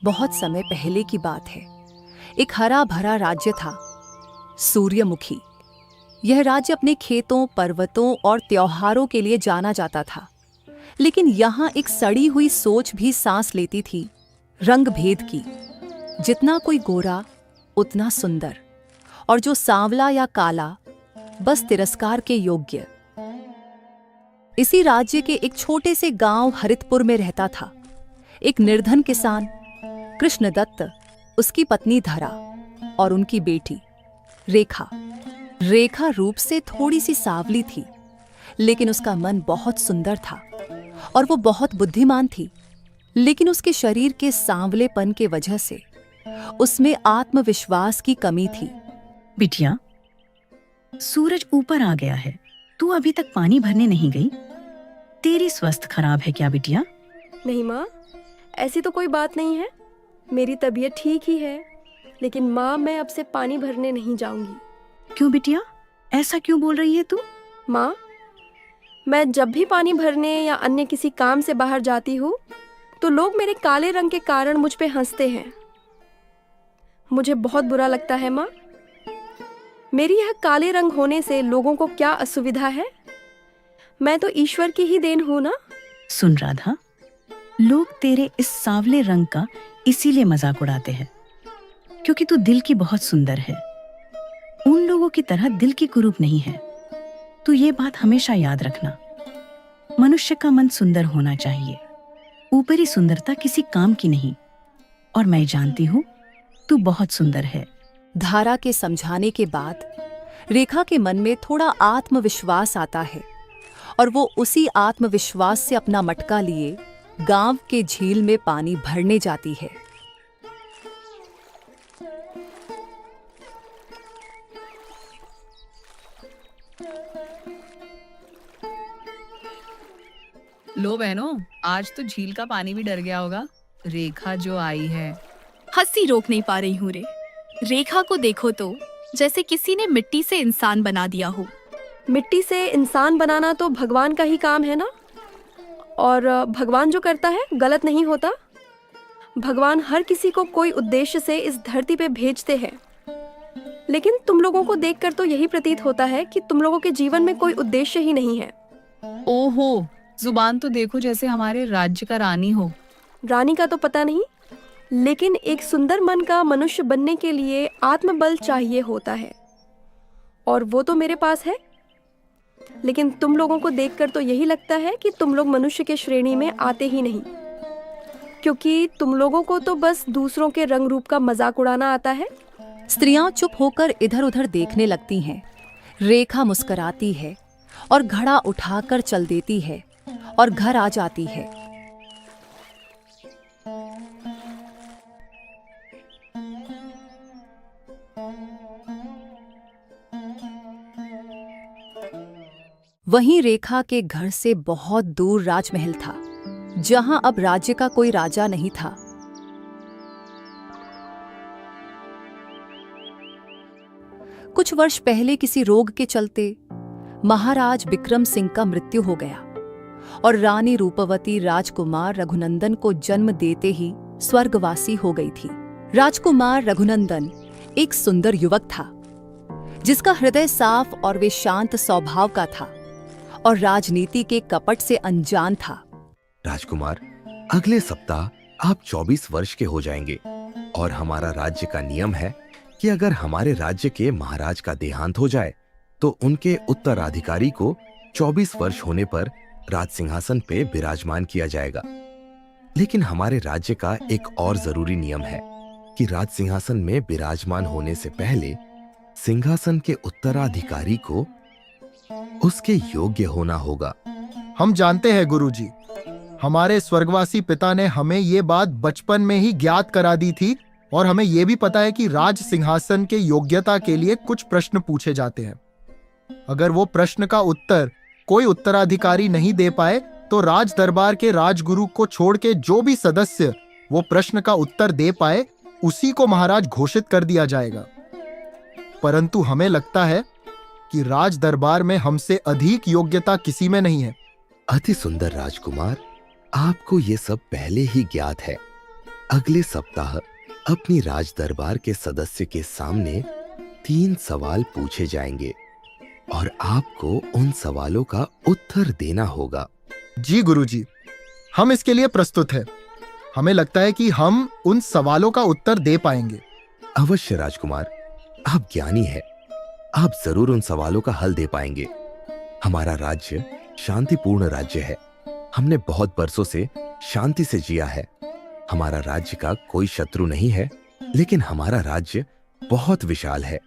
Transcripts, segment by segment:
बहुत समय पहले की बात है। एक हरा भरा राज्य था, सूर्यमुखी। यह राज्य अपने खेतों, पर्वतों और त्योहारों के लिए जाना जाता था। लेकिन यहाँ एक सड़ी हुई सोच भी सांस लेती थी, रंग भेद की। जितना कोई गोरा उतना सुंदर, और जो सांवला या काला बस तिरस्कार के योग्य। इसी राज्य के एक छोटे से गांव हरितपुर में रहता था एक निर्धन किसान कृष्णदत्त, उसकी पत्नी धरा और उनकी बेटी रेखा। रेखा रूप से थोड़ी सी सांवली थी, लेकिन उसका मन बहुत सुंदर था और वो बहुत बुद्धिमान थी। लेकिन उसके शरीर के सांवलेपन के वजह से उसमें आत्मविश्वास की कमी थी। बिटिया, सूरज ऊपर आ गया है, तू अभी तक पानी भरने नहीं गई? तेरी स्वास्थ्य खराब है क्या बिटिया? नहीं माँ, ऐसी तो कोई बात नहीं है। मेरी तबीयत ठीक ही है। लेकिन माँ, मैं अब से पानी भरने नहीं जाऊंगी। क्यों बिटिया, ऐसा क्यों बोल रही है तू? माँ, मैं जब भी पानी भरने या अन्य किसी काम से बाहर जाती हूँ तो लोग मेरे काले रंग के कारण मुझ पे हंसते हैं। मुझे बहुत बुरा लगता है माँ। मेरी यह काले रंग होने से लोगों को क्या असुविधा है? मैं तो ईश्वर की ही देन हूँ ना। सुन राधा, लोग तेरे इस सांवले रंग का इसीलिए मजाक उड़ाते हैं क्योंकि तू दिल की बहुत सुंदर है। उन लोगों की तरह दिल की कुरूप नहीं है। तू ये बात हमेशा याद रखना। मनुष्य का मन सुंदर होना चाहिए, ऊपरी सुंदरता किसी काम की नहीं। और मैं जानती हूँ तू बहुत सुंदर है। धारा के समझाने के बाद रेखा के मन में थोड़ा आत्मविश्वास आता है और वो उसी आत्मविश्वास से अपना मटका लिए गांव के झील में पानी भरने जाती है। लो बहनों, आज तो झील का पानी भी डर गया होगा। रेखा जो आई है। हंसी रोक नहीं पा रही हूँ रे। रेखा को देखो तो जैसे किसी ने मिट्टी से इंसान बना दिया हो। मिट्टी से इंसान बनाना तो भगवान का ही काम है ना। और भगवान जो करता है गलत नहीं होता। भगवान हर किसी को कोई उद्देश्य से इस धरती पे भेजते हैं। लेकिन तुम लोगों को देखकर तो यही प्रतीत होता है कि तुम लोगों के जीवन में कोई उद्देश्य ही नहीं है। ओहो, जुबान तो देखो जैसे हमारे राज्य का रानी हो। रानी का तो पता नहीं, लेकिन एक सुंदर मन का मनुष्य बनने के लिए आत्मबल चाहिए होता है, और वो तो मेरे पास है। लेकिन तुम लोगों को देखकर तो यही लगता है कि तुम लोग मनुष्य के श्रेणी में आते ही नहीं, क्योंकि तुम लोगों को तो बस दूसरों के रंग रूप का मजाक उड़ाना आता है। स्त्रियां चुप होकर इधर उधर देखने लगती हैं। रेखा मुस्कुराती है और घड़ा उठाकर चल देती है और घर आ जाती है। वहीं रेखा के घर से बहुत दूर राजमहल था, जहां अब राज्य का कोई राजा नहीं था। कुछ वर्ष पहले किसी रोग के चलते महाराज विक्रम सिंह का मृत्यु हो गया और रानी रूपवती राजकुमार रघुनंदन को जन्म देते ही स्वर्गवासी हो गई थी। राजकुमार रघुनंदन एक सुंदर युवक था, जिसका हृदय साफ और वे शांत स्वभाव का था और राजनीति के कपट से अनजान था। राजकुमार, अगले सप्ताह आप 24 वर्ष के हो जाएंगे और हमारा राज्य का नियम है कि अगर हमारे राज्य के महाराज का देहांत हो जाए तो उनके उत्तराधिकारी को 24 वर्ष होने पर राज सिंहासन पे विराजमान किया जाएगा। लेकिन हमारे राज्य का एक और जरूरी नियम है कि राज सिंहासन में विराजमान होने से पहले सिंहासन के उत्तराधिकारी को उसके योग्य होना होगा। हम जानते हैं गुरुजी, हमारे स्वर्गवासी पिता ने हमें ये बात बचपन में ही ज्ञात करा दी थी और हमें यह भी पता है कि राज सिंहासन के योग्यता के लिए कुछ प्रश्न पूछे जाते हैं। अगर वो प्रश्न का उत्तर कोई उत्तराधिकारी नहीं दे पाए तो राज दरबार के राजगुरु को छोड़ के जो भी सदस्य वो प्रश्न का उत्तर दे पाए उसी को महाराज घोषित कर दिया जाएगा। परंतु हमें लगता है कि राज दरबार में हमसे अधिक योग्यता किसी में नहीं है। अति सुंदर राजकुमार, आपको ये सब पहले ही ज्ञात है। अगले सप्ताह अपनी राज दरबार के सदस्य के सामने 3 सवाल पूछे जाएंगे और आपको उन सवालों का उत्तर देना होगा। जी गुरुजी, हम इसके लिए प्रस्तुत हैं। हमें लगता है कि हम उन सवालों का उत्तर दे पाएंगे। अवश्य राजकुमार, आप ज्ञानी हैं, आप जरूर उन सवालों का हल दे पाएंगे। हमारा राज्य शांतिपूर्ण राज्य है। हमने बहुत बरसों से शांति से जिया है। हमारा राज्य का कोई शत्रु नहीं है, लेकिन हमारा राज्य बहुत विशाल है।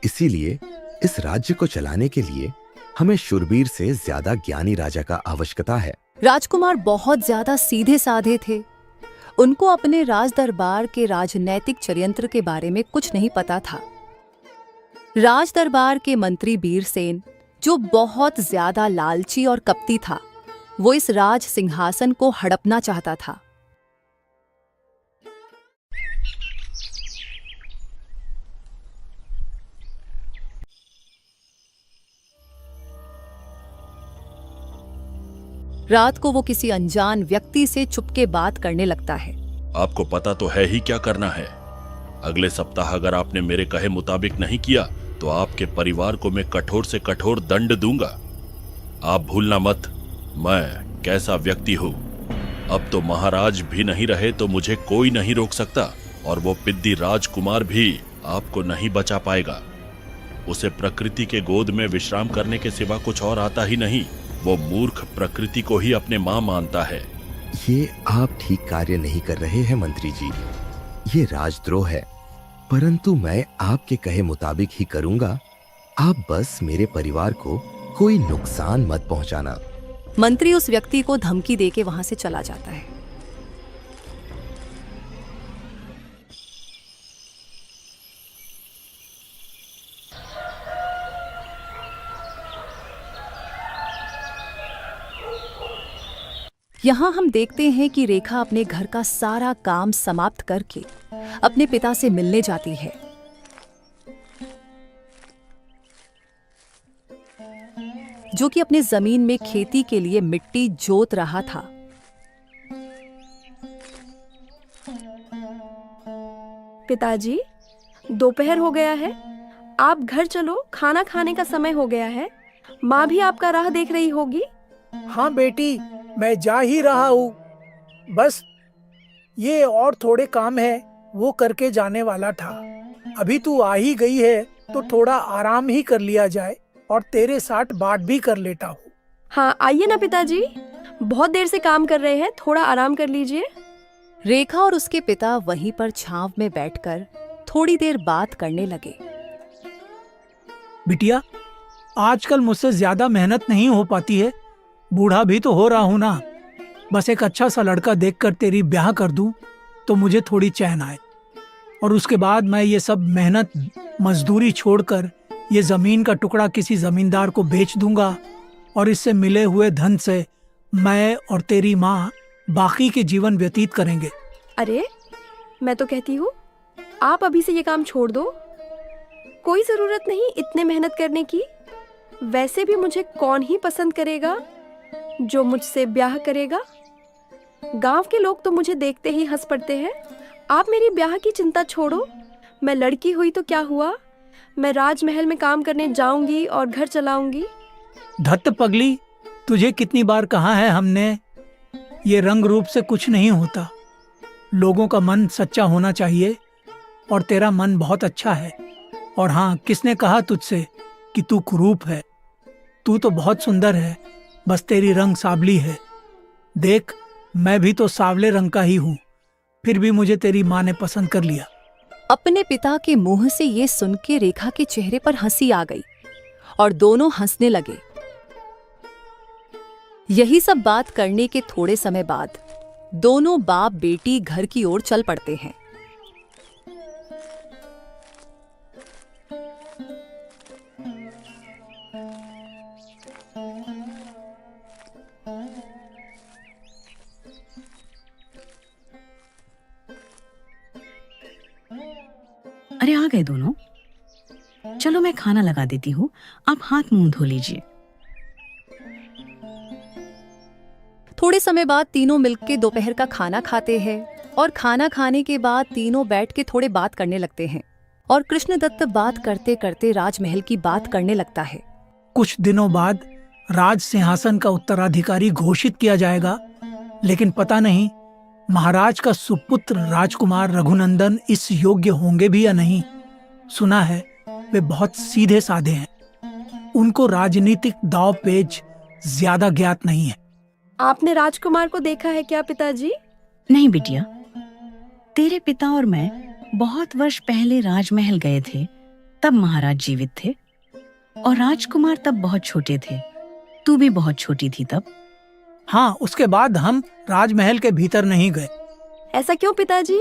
इसीलिए इस राज्य को चलाने के लिए हमें शूरवीर से ज्यादा ज्ञानी राजा का आवश्यकता है। राजकुमार बहुत ज्यादा सीधे साधे थे। उनको अपने राज दरबार के राजनैतिक षड्यंत्र के बारे में कुछ नहीं पता था। राज दरबार के मंत्री बीरसेन, जो बहुत ज्यादा लालची और कपटी था, वो इस राज सिंहासन को हड़पना चाहता था। रात को वो किसी अनजान व्यक्ति से चुपके बात करने लगता है। आपको पता तो है ही क्या करना है। अगले सप्ताह अगर आपने मेरे कहे मुताबिक नहीं किया तो आपके परिवार को मैं कठोर से कठोर दंड दूंगा। आप भूलना मत मैं कैसा व्यक्ति हूँ। अब तो महाराज भी नहीं रहे तो मुझे कोई नहीं रोक सकता, और वो पिद्दी राजकुमार भी आपको नहीं बचा पाएगा। उसे प्रकृति के गोद में विश्राम करने के सिवा कुछ और आता ही नहीं। वो मूर्ख प्रकृति को ही अपने मां मानता है। ये आप ठीक कार्य नहीं कर रहे हैं मंत्री जी। ये राजद्रोह है, परंतु मैं आपके कहे मुताबिक ही करूंगा। आप बस मेरे परिवार को कोई नुकसान मत पहुंचाना। मंत्री उस व्यक्ति को धमकी देके वहां से चला जाता है। यहाँ हम देखते हैं कि रेखा अपने घर का सारा काम समाप्त करके अपने पिता से मिलने जाती है। जो कि अपने जमीन में खेती के लिए मिट्टी जोत रहा था। पिताजी, दोपहर हो गया है, आप घर चलो, खाना खाने का समय हो गया है। माँ भी आपका राह देख रही होगी। हाँ बेटी, मैं जा ही रहा हूँ। बस ये और थोड़े काम है, वो करके जाने वाला था। अभी तू आ ही गई है तो थोड़ा आराम ही कर लिया जाए और तेरे साथ बात भी कर लेता हूँ। हाँ आइए ना पिताजी, बहुत देर से काम कर रहे हैं, थोड़ा आराम कर लीजिए। रेखा और उसके पिता वहीं पर छांव में बैठकर थोड़ी देर बात करने लगे। बिटिया, आजकल मुझसे ज्यादा मेहनत नहीं हो पाती है। बूढ़ा भी तो हो रहा हूँ ना। बस एक अच्छा सा लड़का देखकर तेरी ब्याह कर दूं तो मुझे थोड़ी चैन आए, और उसके बाद मैं ये सब मेहनत मजदूरी छोड़कर ये जमीन का टुकड़ा किसी जमींदार को बेच दूंगा, और इससे मिले हुए धन से मैं और तेरी माँ बाकी के जीवन व्यतीत करेंगे। अरे मैं तो कहती हूँ आप अभी से ये काम छोड़ दो। कोई जरूरत नहीं इतने मेहनत करने की। वैसे भी मुझे कौन ही पसंद करेगा जो मुझसे ब्याह करेगा। गांव के लोग तो मुझे देखते ही हंस पड़ते हैं। आप मेरी ब्याह की चिंता छोड़ो। मैं लड़की हुई तो क्या हुआ, मैं राजमहल में काम करने जाऊंगी और घर चलाऊंगी। धत्त पगली, तुझे कितनी बार कहा है हमने, ये रंग रूप से कुछ नहीं होता। लोगों का मन सच्चा होना चाहिए, और तेरा मन बहुत अच्छा है। और हाँ, किसने कहा तुझसे कि तू कुरूप है? तू तो बहुत सुंदर है, बस तेरी रंग सावली है। देख, मैं भी तो सावले रंग का ही हूँ, फिर भी मुझे तेरी माँ ने पसंद कर लिया। अपने पिता के मुंह से ये सुन के रेखा के चेहरे पर हंसी आ गई और दोनों हंसने लगे। यही सब बात करने के थोड़े समय बाद दोनों बाप बेटी घर की ओर चल पड़ते हैं। अरे आ गए दोनों। चलो मैं खाना लगा देती हूँ, आप हाथ मुंह धो लीजिए। थोड़े समय बाद तीनों मिलकर दोपहर का खाना खाते हैं और खाना खाने के बाद तीनों बैठ के थोड़े बात करने लगते हैं और कृष्णदत्त बात करते करते राजमहल की बात करने लगता है। कुछ दिनों बाद राज सिंहासन का उत्तराधिकारी घोषित किया जाएगा, लेकिन पता नहीं महाराज का सुपुत्र राजकुमार रघुनंदन इस योग्य होंगे भी या नहीं। सुना है वे बहुत सीधे साधे हैं, उनको राजनीतिक दाव पेच ज्यादा ज्ञात नहीं है। आपने राजकुमार को देखा है क्या पिताजी? नहीं बिटिया, तेरे पिता और मैं बहुत वर्ष पहले राजमहल गए थे, तब महाराज जीवित थे और राजकुमार तब बहुत छोटे थे। तू भी बहुत छोटी थी तब। हाँ, उसके बाद हम राजमहल के भीतर नहीं गए। ऐसा क्यों पिताजी?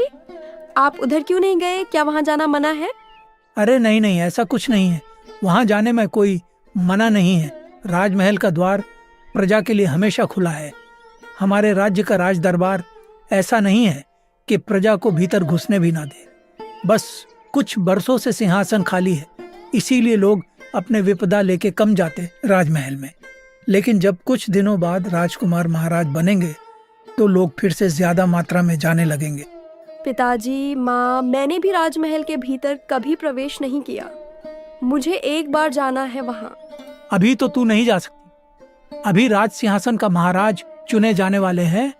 आप उधर क्यों नहीं गए? क्या वहां जाना मना है? अरे नहीं नहीं, ऐसा कुछ नहीं है। वहां जाने में कोई मना नहीं है। राजमहल का द्वार प्रजा के लिए हमेशा खुला है। हमारे राज्य का राज दरबार ऐसा नहीं है कि प्रजा को भीतर घुसने भी ना दे। बस कुछ बरसों से सिंहासन खाली है, इसीलिए लोग अपने विपदा लेके कम जाते राजमहल में। लेकिन जब कुछ दिनों बाद राजकुमार महाराज बनेंगे तो लोग फिर से ज्यादा मात्रा में जाने लगेंगे। पिताजी, माँ, मैंने भी राजमहल के भीतर कभी प्रवेश नहीं किया। मुझे एक बार जाना है वहां। अभी तो तू नहीं जा सकती। अभी राज सिंहासन का महाराज चुने जाने वाले हैं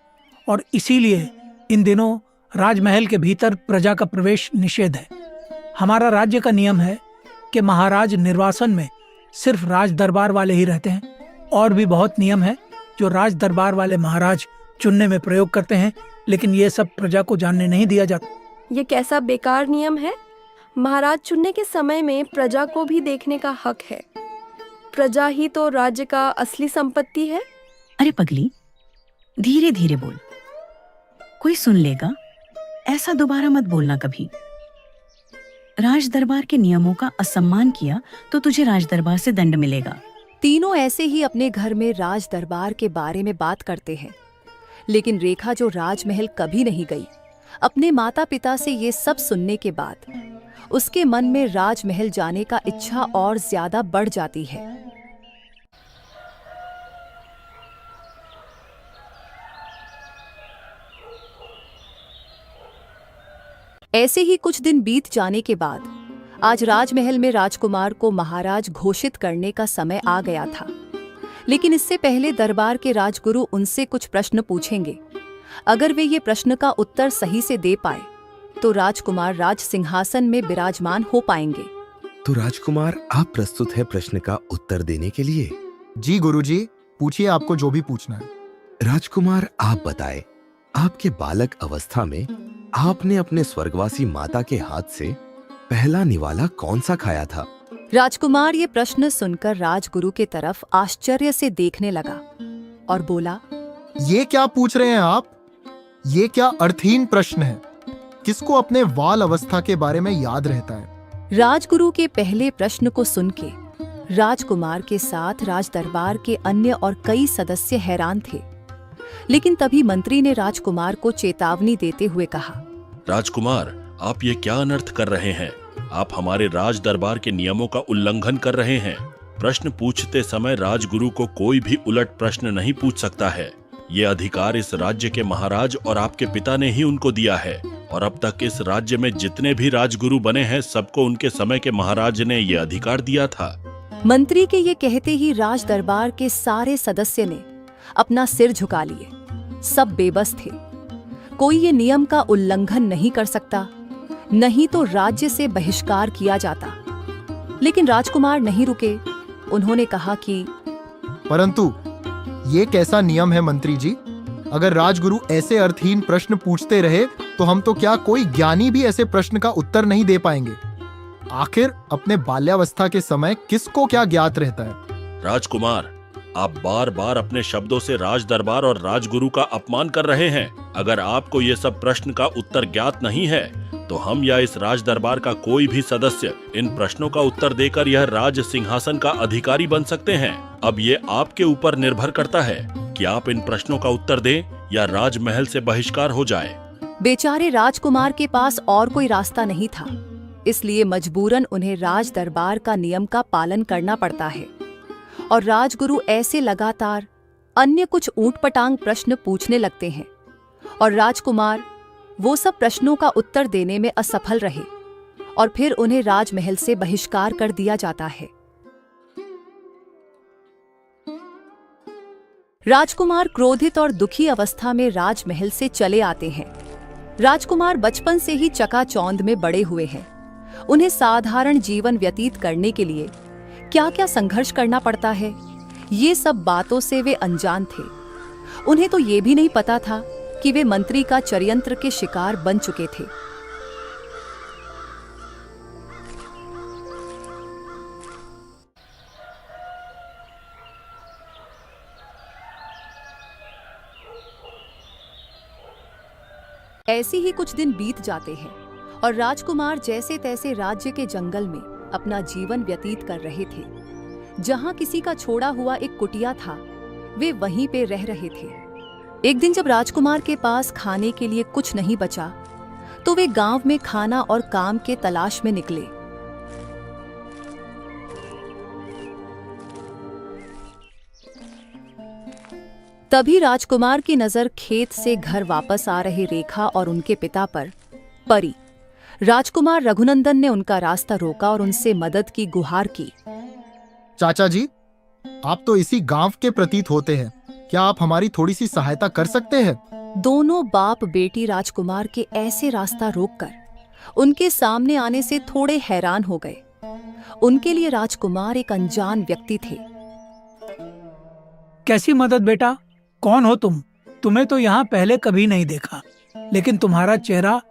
और इसीलिए इन दिनों राजमहल के भीतर प्रजा का प्रवेश निषेध है। हमारा राज्य का नियम है कि महाराज निर्वासन में सिर्फ राज दरबार वाले ही रहते हैं। और भी बहुत नियम है जो राज दरबार वाले महाराज चुनने में प्रयोग करते हैं, लेकिन ये सब प्रजा को जानने नहीं दिया जाता। ये कैसा बेकार नियम है? महाराज चुनने के समय में प्रजा को भी देखने का हक है। प्रजा ही तो राज्य का असली संपत्ति है। अरे पगली, धीरे धीरे बोल, कोई सुन लेगा। ऐसा दोबारा मत बोलना कभी। राज दरबार के नियमों का असम्मान किया तो तुझे राज दरबार से दंड मिलेगा। तीनों ऐसे ही अपने घर में राज दरबार के बारे में बात करते हैं, लेकिन रेखा जो राजमहल कभी नहीं गई, अपने माता पिता से ये सब सुनने के बाद उसके मन में राजमहल जाने का इच्छा और ज्यादा बढ़ जाती है। ऐसे ही कुछ दिन बीत जाने के बाद आज राजमहल में राजकुमार को महाराज घोषित करने का समय आ गया था। लेकिन इससे पहले दरबार के राजगुरु उनसे कुछ प्रश्न पूछेंगे। अगर वे ये प्रश्न का उत्तर सही से दे पाए तो राजकुमार राज सिंहासन में विराजमान हो पाएंगे। तो राजकुमार, आप प्रस्तुत है प्रश्न का उत्तर देने के लिए? जी गुरुजी, पूछिए आपको जो भी पूछना है। राजकुमार, आप बताएं, आपके बालक अवस्था में आपने अपने स्वर्गवासी माता के हाथ से पहला निवाला कौन सा खाया था? राजकुमार ये प्रश्न सुनकर राजगुरु के तरफ आश्चर्य से देखने लगा और बोला, ये क्या पूछ रहे हैं आप? ये क्या अर्थहीन प्रश्न है? किसको अपने बाल अवस्था के बारे में याद रहता है? राजगुरु के पहले प्रश्न को सुन के राजकुमार के साथ राज दरबार के अन्य और कई सदस्य हैरान थे। लेकिन तभी मंत्री ने राजकुमार को चेतावनी देते हुए कहा, राजकुमार, आप ये क्या अनर्थ कर रहे हैं? आप हमारे राज दरबार के नियमों का उल्लंघन कर रहे हैं। प्रश्न पूछते समय राजगुरु को कोई भी उलट प्रश्न नहीं पूछ सकता है। ये अधिकार इस राज्य के महाराज और आपके पिता ने ही उनको दिया है और अब तक इस राज्य में जितने भी राजगुरु बने हैं सबको उनके समय के महाराज ने ये अधिकार दिया था। मंत्री के ये कहते ही राज दरबार के सारे सदस्य ने अपना सिर झुका लिए। सब बेबस थे। कोई ये नियम का उल्लंघन नहीं कर सकता, नहीं तो राज्य से बहिष्कार किया जाता। लेकिन राजकुमार नहीं रुके। उन्होंने कहा कि परंतु ये कैसा नियम है मंत्री जी? अगर राजगुरु ऐसे अर्थहीन प्रश्न पूछते रहे तो हम तो क्या कोई ज्ञानी भी ऐसे प्रश्न का उत्तर नहीं दे पाएंगे। आखिर अपने बाल्यावस्था के समय किसको क्या ज्ञात रहता है? राजकुमार, आप बार बार अपने शब्दों से राज दरबार और राजगुरु का अपमान कर रहे हैं। अगर आपको ये सब प्रश्न का उत्तर ज्ञात नहीं है तो हम या इस राज दरबार का कोई भी सदस्य इन प्रश्नों का उत्तर देकर यह राज सिंहासन का अधिकारी बन सकते हैं। अब ये आपके ऊपर निर्भर करता है कि आप इन प्रश्नों का उत्तर दें या राजमहल से बहिष्कार हो जाए। बेचारे राजकुमार के पास और कोई रास्ता नहीं था, इसलिए मजबूरन उन्हें राज दरबार का नियम का पालन करना पड़ता है। और राजगुरु ऐसे लगातार अन्य कुछ ऊटपटांग प्रश्न पूछने लगते हैं और राजकुमार वो सब प्रश्नों का उत्तर देने में असफल रहे और फिर उन्हें राजमहल से बहिष्कार कर दिया जाता है। राजकुमार क्रोधित और दुखी अवस्था में राजमहल से चले आते हैं। राजकुमार बचपन से ही चकाचौंध में बड़े हुए हैं। उन्हें साधारण जीवन व्यतीत करने के लिए क्या क्या संघर्ष करना पड़ता है, ये सब बातों से वे अनजान थे। उन्हें तो ये भी नहीं पता था कि वे मंत्री का षड्यंत्र के शिकार बन चुके थे। ऐसे ही कुछ दिन बीत जाते हैं और राजकुमार जैसे तैसे राज्य के जंगल में अपना जीवन व्यतीत कर रहे थे। जहां किसी का छोड़ा हुआ एक कुटिया था, वे वहीं पे रह रहे थे। एक दिन जब राजकुमार के पास खाने के लिए कुछ नहीं बचा, तो वे गांव में खाना और काम के तलाश में निकले। तभी राजकुमार की नजर खेत से घर वापस आ रहे रेखा और उनके पिता पर पड़ी। राजकुमार रघुनंदन ने उनका रास्ता रोका और उनसे मदद की गुहार की। चाचा जी, आप तो इसी गांव के प्रतीत होते हैं, क्या आप हमारी थोड़ी सी सहायता कर सकते हैं? दोनों बाप बेटी राजकुमार के ऐसे रास्ता रोककर उनके सामने आने से थोड़े हैरान हो गए। उनके लिए राजकुमार एक अनजान व्यक्ति थे। कैसी मदद बेटा? कौन हो तुम? तुम्हें तो यहाँ पहले कभी नहीं देखा, लेकिन तुम्हारा चेहरा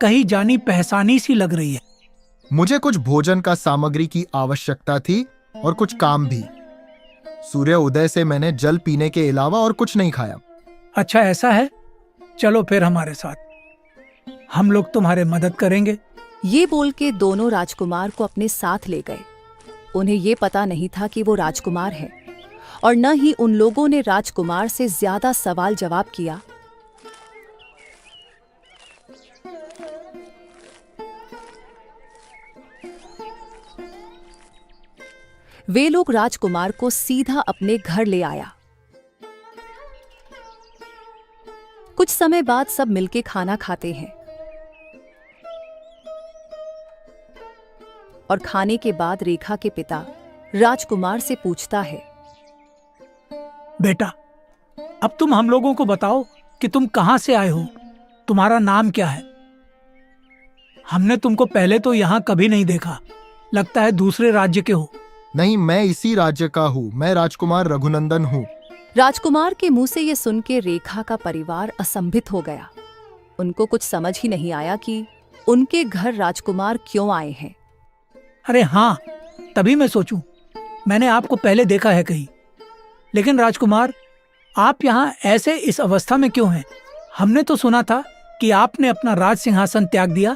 कहीं जानी पहचानी सी लग रही है। मुझे कुछ भोजन का सामग्री की आवश्यकता थी और कुछ काम भी। सूर्य उदय से मैंने जल पीने के अलावा और कुछ नहीं खाया। अच्छा ऐसा है, चलो फिर हमारे साथ, हम लोग तुम्हारे मदद करेंगे। ये बोल के दोनों राजकुमार को अपने साथ ले गए। उन्हें ये पता नहीं था कि वो राजकुमार है, और न ही उन लोगों ने राजकुमार से ज्यादा सवाल जवाब किया। वे लोग राजकुमार को सीधा अपने घर ले आया। कुछ समय बाद सब मिलके खाना खाते हैं और खाने के बाद रेखा के पिता राजकुमार से पूछता है, बेटा, अब तुम हम लोगों को बताओ कि तुम कहां से आए हो, तुम्हारा नाम क्या है? हमने तुमको पहले तो यहाँ कभी नहीं देखा, लगता है दूसरे राज्य के हो। नहीं, मैं इसी राज्य का हूँ, मैं राजकुमार रघुनंदन हूँ। राजकुमार के मुंह से ये सुन के रेखा का परिवार असंभित हो गया। उनको कुछ समझ ही नहीं आया कि उनके घर राजकुमार क्यों आए हैं। अरे हाँ, तभी मैं सोचूं, मैंने आपको पहले देखा है कहीं, लेकिन राजकुमार आप यहाँ ऐसे इस अवस्था में क्यों हैं? हमने तो सुना था कि आपने अपना राज सिंहासन त्याग दिया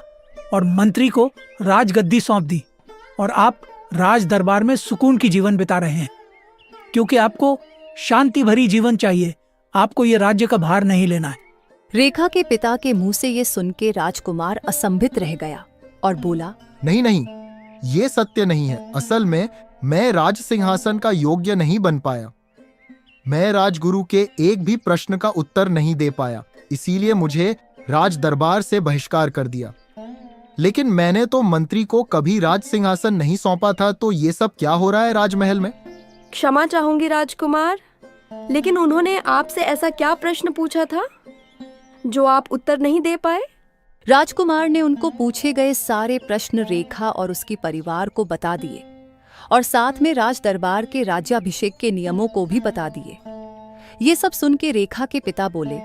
और मंत्री को राजगद्दी सौंप दी और आप राज दरबार में सुकून की जीवन बिता रहे हैं, क्योंकि आपको शांति भरी जीवन चाहिए, आपको ये राज्य का भार नहीं लेना है। रेखा के पिता के मुंह से ये सुन के राजकुमार असंभित रह गया और बोला, नहीं नहीं, ये सत्य नहीं है। असल में मैं राज सिंहासन का योग्य नहीं बन पाया। मैं राजगुरु के एक भी प्रश्न का उत्तर नहीं दे पाया, इसीलिए मुझे राज दरबार से बहिष्कार कर दिया। लेकिन मैंने तो मंत्री को कभी राज सिंहासन नहीं सौंपा था, तो ये सब क्या हो रहा है राजमहल में? क्षमा चाहूंगी राजकुमार, लेकिन उन्होंने आपसे ऐसा क्या प्रश्न पूछा था जो आप उत्तर नहीं दे पाए? राजकुमार ने उनको पूछे गए सारे प्रश्न रेखा और उसकी परिवार को बता दिए और साथ में राज दरबार के राज्याभिषेक के नियमों को भी बता दिए। ये सब सुन के रेखा के पिता बोले,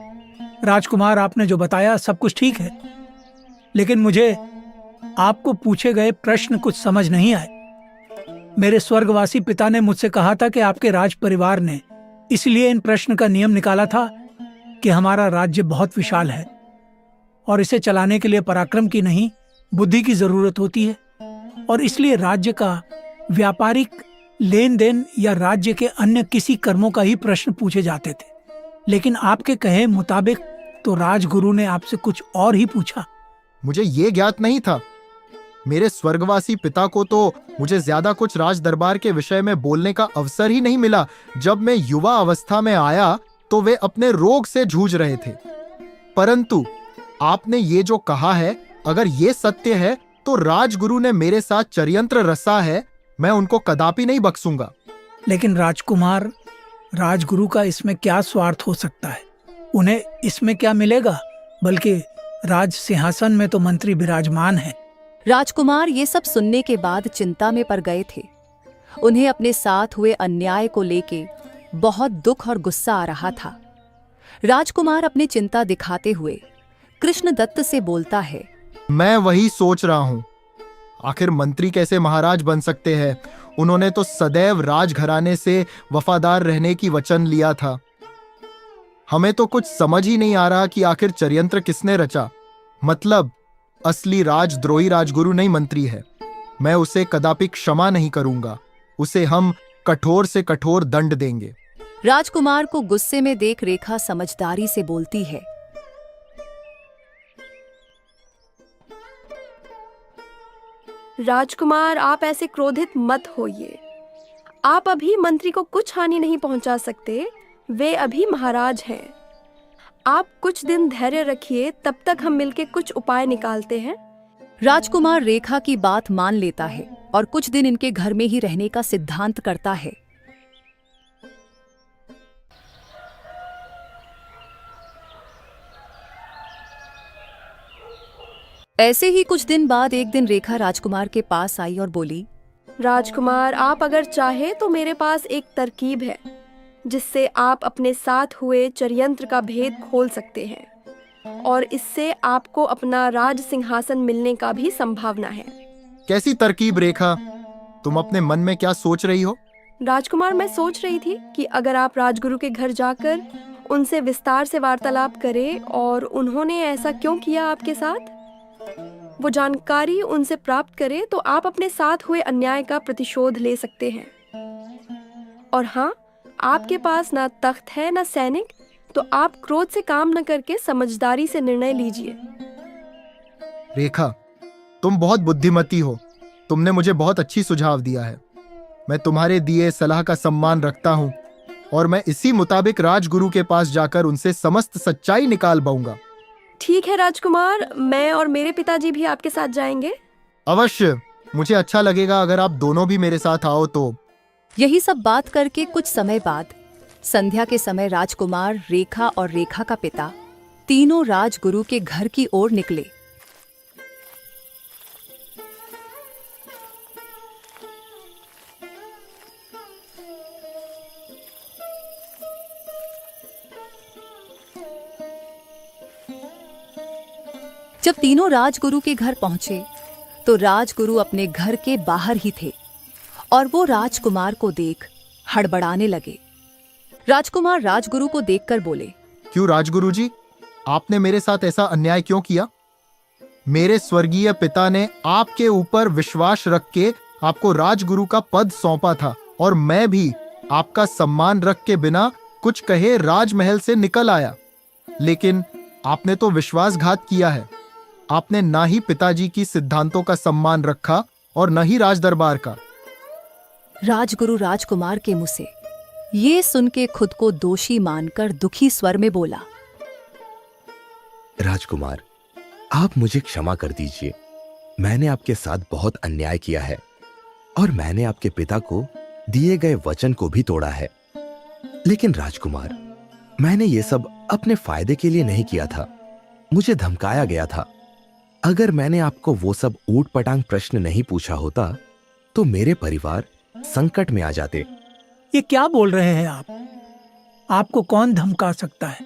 राजकुमार आपने जो बताया सब कुछ ठीक है, लेकिन मुझे आपको पूछे गए प्रश्न कुछ समझ नहीं आए। मेरे स्वर्गवासी पिता ने मुझसे कहा था कि आपके राज परिवार ने इसलिए इन प्रश्न का नियम निकाला था कि हमारा राज्य बहुत विशाल है और इसे चलाने के लिए पराक्रम की नहीं बुद्धि की जरूरत होती है, और इसलिए राज्य का व्यापारिक लेन देन या राज्य के अन्य किसी कर्मों का ही प्रश्न पूछे जाते थे। लेकिन आपके कहे मुताबिक तो राजगुरु ने आपसे कुछ और ही पूछा। मुझे ये ज्ञात नहीं था। मेरे स्वर्गवासी पिता को तो मुझे ज्यादा कुछ राज दरबार के विषय में बोलने का अवसर ही नहीं मिला। जब मैं युवा अवस्था में आया तो वे अपने रोग से जूझ रहे थे, परंतु आपने ये जो कहा है, अगर ये सत्य है तो राजगुरु ने मेरे साथ षड्यंत्र रचा है। मैं उनको कदापि नहीं बख्शूंगा। लेकिन राजकुमार, राजगुरु का इसमें क्या स्वार्थ हो सकता है? उन्हें इसमें क्या मिलेगा? बल्कि राज सिंहासन में तो मंत्री विराजमान है। राजकुमार ये सब सुनने के बाद चिंता में पड़ गए थे। उन्हें अपने साथ हुए अन्याय को लेके बहुत दुख और गुस्सा आ रहा था। राजकुमार अपनी चिंता दिखाते हुए कृष्णदत्त से बोलता है, मैं वही सोच रहा हूं। आखिर मंत्री कैसे महाराज बन सकते हैं? उन्होंने तो सदैव राजघराने से वफादार रहने की वचन लिया था। हमें तो कुछ समझ ही नहीं आ रहा कि आखिर षड्यंत्र किसने रचा। मतलब असली राजद्रोही राजगुरु नहीं, मंत्री है। मैं उसे कदापि क्षमा नहीं करूंगा। उसे हम कठोर से कठोर दंड देंगे। राजकुमार को गुस्से में देख रेखा समझदारी से बोलती है, राजकुमार, आप ऐसे क्रोधित मत होइए। आप अभी मंत्री को कुछ हानि नहीं पहुंचा सकते। वे अभी महाराज हैं। आप कुछ दिन धैर्य रखिए, तब तक हम मिलके कुछ उपाय निकालते हैं। राजकुमार रेखा की बात मान लेता है और कुछ दिन इनके घर में ही रहने का सिद्धांत करता है। ऐसे ही कुछ दिन बाद एक दिन रेखा राजकुमार के पास आई और बोली, राजकुमार, आप अगर चाहे तो मेरे पास एक तरकीब है जिससे आप अपने साथ हुए षड्यंत्र का भेद खोल सकते हैं और इससे आपको अपना राज सिंहासन मिलने का भी संभावना है। कैसी तरकीब रेखा? तुम अपने मन में क्या सोच रही हो? राजकुमार, मैं सोच रही थी कि अगर आप राजगुरु के घर जाकर उनसे विस्तार से वार्तालाप करें और उन्होंने ऐसा क्यों किया आपके साथ, वो जानकारी उनसे प्राप्त करें तो आप अपने साथ हुए अन्याय का प्रतिशोध ले सकते हैं। और हाँ, आपके पास ना तख्त है ना सैनिक, तो आप क्रोध से काम न करके समझदारी से निर्णय लीजिए। रेखा, तुम बहुत बुद्धिमती हो। तुमने मुझे बहुत अच्छी सुझाव दिया है। मैं तुम्हारे दिए सलाह का सम्मान रखता हूँ और मैं इसी मुताबिक राजगुरु के पास जाकर उनसे समस्त सच्चाई निकाल पाऊंगा। ठीक है राजकुमार, मैं और मेरे पिताजी भी आपके साथ जाएंगे। अवश्य, मुझे अच्छा लगेगा अगर आप दोनों भी मेरे साथ आओ तो। यही सब बात करके कुछ समय बाद संध्या के समय राजकुमार, रेखा और रेखा का पिता तीनों राजगुरु के घर की ओर निकले। जब तीनों राजगुरु के घर पहुंचे तो राजगुरु अपने घर के बाहर ही थे और वो राजकुमार को देख हड़बड़ाने लगे। राजकुमार राजगुरु को देखकर बोले, क्यों राजगुरु जी, आपने मेरे साथ ऐसा अन्याय क्यों किया? मेरे स्वर्गीय पिता ने आपके ऊपर विश्वास रख के आपको राजगुरु का पद सौंपा था और मैं भी आपका सम्मान रख के बिना कुछ कहे राजमहल से निकल आया। लेकिन आपने तो विश्वासघात किया है। आपने ना ही पिताजी की सिद्धांतों का सम्मान रखा और न ही राजदरबार का। राजगुरु राजकुमार के मुंह से ये सुन के खुद को दोषी मानकर दुखी स्वर में बोला, राजकुमार, आप मुझे क्षमा कर दीजिए। मैंने आपके साथ बहुत अन्याय किया है और मैंने आपके पिता को दिए गए वचन को भी तोड़ा है। लेकिन राजकुमार, मैंने ये सब अपने फायदे के लिए नहीं किया था। मुझे धमकाया गया था। अगर मैंने आपको वो सब ऊट पटांग प्रश्न नहीं पूछा होता तो मेरे परिवार संकट में आ जाते। ये क्या बोल रहे हैं आप? आपको कौन धमका सकता है?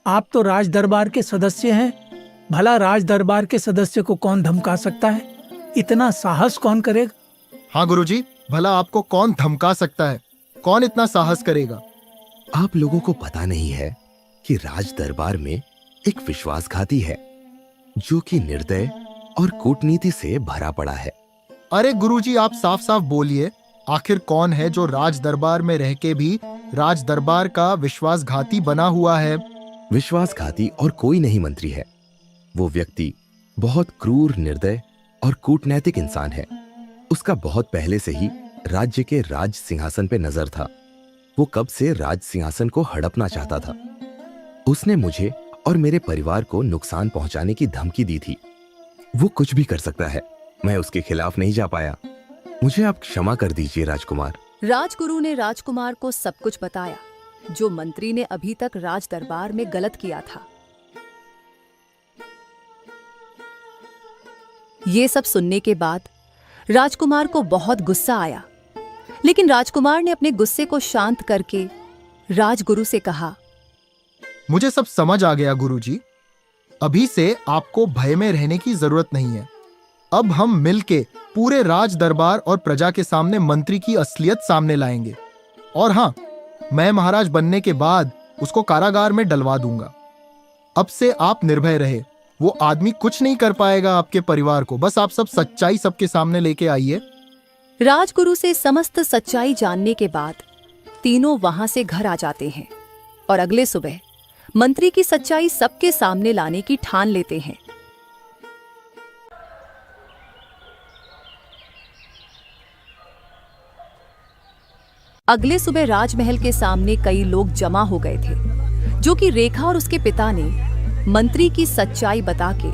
आप तो राज दरबार के सदस्य हैं। भला राज दरबार के सदस्य को कौन धमका सकता है? इतना साहस कौन करेगा? हाँ गुरुजी, भला आपको कौन धमका सकता है? कौन इतना साहस करेगा? आप लोगों को पता नहीं है कि राज दरबार में एक विश्वासघाती है जो कि निर्दय और कूटनीति से भरा पड़ा है। अरे गुरुजी, आप साफ साफ बोलिए। आखिर कौन है जो राज दरबार में रह के भी राज दरबार का विश्वासघाती बना हुआ है? विश्वासघाती और कोई नहीं मंत्री है। वो व्यक्ति बहुत क्रूर, निर्दय और कूटनैतिक इंसान है। उसका बहुत पहले से ही राज्य के राज सिंहासन पे नजर था। वो कब से राज सिंहासन को हड़पना चाहता था। उसने मुझे और मेरे परिवार को नुकसान पहुंचाने की धमकी दी थी। वो कुछ भी कर सकता है, मैं उसके खिलाफ नहीं जा पाया। मुझे आप क्षमा कर दीजिए राजकुमार। राजगुरु ने राजकुमार को सब कुछ बताया जो मंत्री ने अभी तक राज दरबार में गलत किया था। ये सब सुनने के बाद राजकुमार को बहुत गुस्सा आया, लेकिन राजकुमार ने अपने गुस्से को शांत करके राजगुरु से कहा, मुझे सब समझ आ गया गुरुजी। अभी से आपको भय में रहने की जरूरत नहीं है। अब हम मिलके पूरे राज दरबार और प्रजा के सामने मंत्री की असलियत सामने लाएंगे। और हाँ, मैं महाराज बनने के बाद उसको कारागार में डलवा दूंगा। अब से आप निर्भय रहे, वो आदमी कुछ नहीं कर पाएगा आपके परिवार को। बस आप सब सच्चाई सबके सामने लेके आइए। राजगुरु से समस्त सच्चाई जानने के बाद तीनों वहां से घर आ जाते हैं और अगले सुबह मंत्री की सच्चाई सबके सामने लाने की ठान लेते हैं। अगले सुबह राजमहल के सामने कई लोग जमा हो गए थे, जो कि रेखा और उसके पिता ने मंत्री की सच्चाई बता के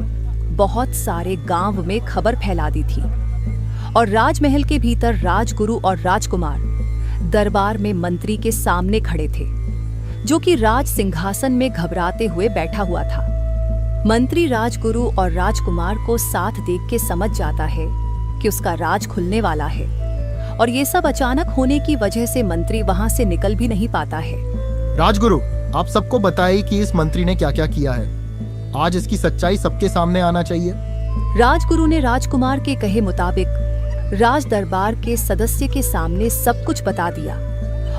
बहुत सारे गांव में खबर फैला दी थी। और राजमहल के भीतर राजगुरु और राजकुमार दरबार में मंत्री के सामने खड़े थे, जो कि राज सिंहासन में घबराते हुए बैठा हुआ था। मंत्री राजगुरु और राजकुमार को साथ देख के समझ जाता है कि उसका राज खुलने वाला है, और ये सब अचानक होने की वजह से मंत्री वहां से निकल भी नहीं पाता है। राजगुरु, आप सबको बताइए कि इस मंत्री ने क्या क्या किया है। आज इसकी सच्चाई सबके सामने आना चाहिए। राजगुरु ने राजकुमार के कहे मुताबिक राज दरबार के सदस्य के सामने सब कुछ बता दिया,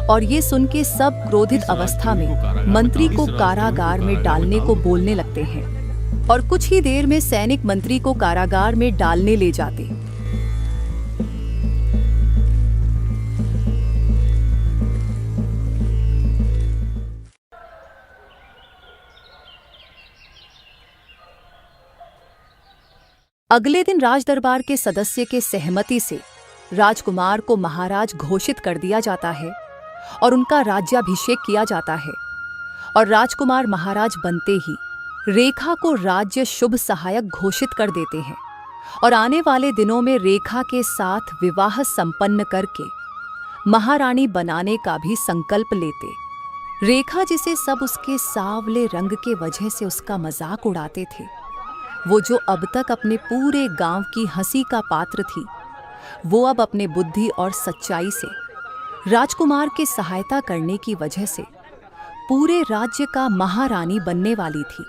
और ये सुन के सब क्रोधित अवस्था में मंत्री को कारागार में डालने को बोलने लगते हैं, और कुछ ही देर में सैनिक मंत्री को कारागार में डालने ले जाते। अगले दिन राजदरबार के सदस्य के सहमति से राजकुमार को महाराज घोषित कर दिया जाता है और उनका राज्याभिषेक किया जाता है। और राजकुमार महाराज बनते ही रेखा को राज्य शुभ सहायक घोषित कर देते हैं, और आने वाले दिनों में रेखा के साथ विवाह संपन्न करके महारानी बनाने का भी संकल्प लेते। रेखा, जिसे सब उसके सांवले रंग के वजह से उसका मजाक उड़ाते थे, वो जो अब तक अपने पूरे गांव की हंसी का पात्र थी, वो अब अपने बुद्धि और सच्चाई से राजकुमार की सहायता करने की वजह से पूरे राज्य का महारानी बनने वाली थी।